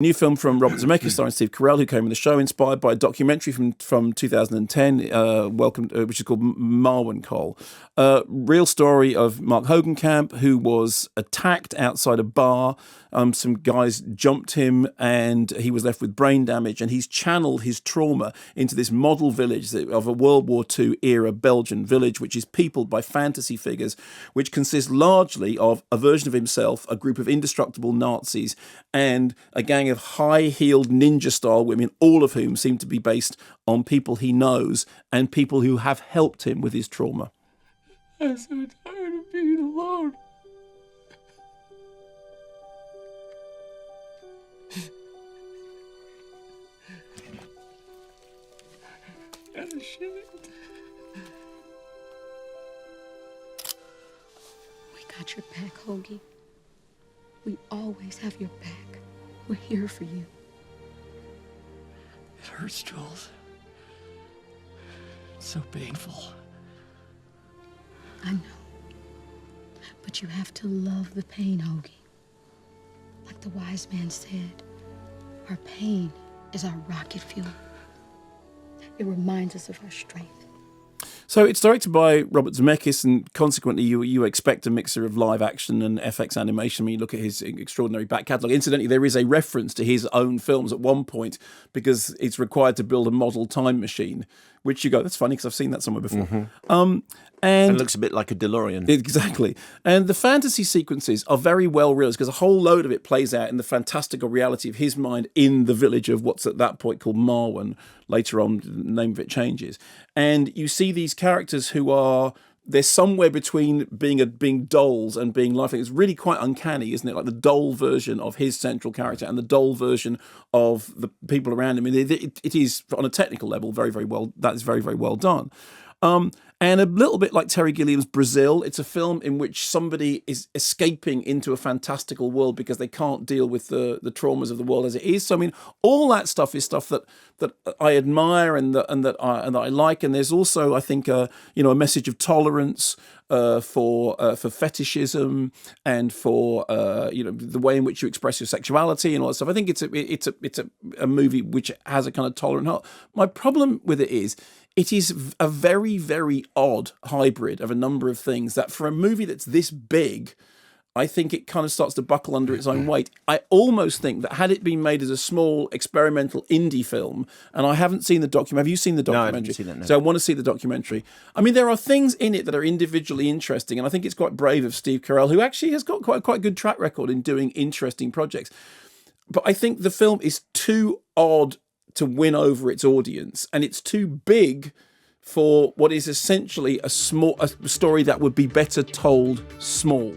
New film from Robert Zemeckis starring Steve Carell, who came on the show, inspired by a documentary from 2010, which is called Marwen Cole. Real story of Mark Hogenkamp, who was attacked outside a bar. Some guys jumped him and he was left with brain damage, and he's channeled his trauma into this model village of a World War II era Belgian village, which is peopled by fantasy figures, which consists largely of a version of himself, a group of indestructible Nazis, and a gang of high-heeled ninja-style women, all of whom seem to be based on people he knows and people who have helped him with his trauma. I'm so tired of being alone. Oh, shit. We got your back, Hoagie. We always have your back. We're here for you. It hurts, Jules. It's so painful. I know. But you have to love the pain, Hoagie. Like the wise man said, our pain is our rocket fuel. It reminds us of our strength. So it's directed by Robert Zemeckis, and consequently you expect a mixture of live action and FX animation when you look at his extraordinary back catalogue. Incidentally, there is a reference to his own films at one point because it's required to build a model time machine, which you go, that's funny because I've seen that somewhere before. Mm-hmm. And it looks a bit like a DeLorean. Exactly. And the fantasy sequences are very well realised because a whole load of it plays out in the fantastical reality of his mind in the village of what's at that point called Marwen. Later on, the name of it changes. And you see these characters who are... They're somewhere between being dolls and being lifelike. It's really quite uncanny, isn't it? Like the doll version of his central character and the doll version of the people around him. I mean, it is, on a technical level, very, very well. That is very, very well done. And a little bit like Terry Gilliam's Brazil, it's a film in which somebody is escaping into a fantastical world because they can't deal with the traumas of the world as it is. So, I mean, all that stuff is stuff that I admire and that I like. And there's also, I think, a message of tolerance for fetishism and for the way in which you express your sexuality and all that stuff. I think it's a movie which has a kind of tolerant heart. My problem with it is a very, very odd hybrid of a number of things that for a movie that's this big, I think it kind of starts to buckle under its own weight. I almost think that had it been made as a small experimental indie film, and I haven't seen the documentary. Have you seen the documentary? No, I haven't seen that, no. So I want to see the documentary. I mean, there are things in it that are individually interesting, and I think it's quite brave of Steve Carell, who actually has got quite a good track record in doing interesting projects. But I think the film is too odd to win over its audience, and it's too big for what is essentially a story that would be better told small.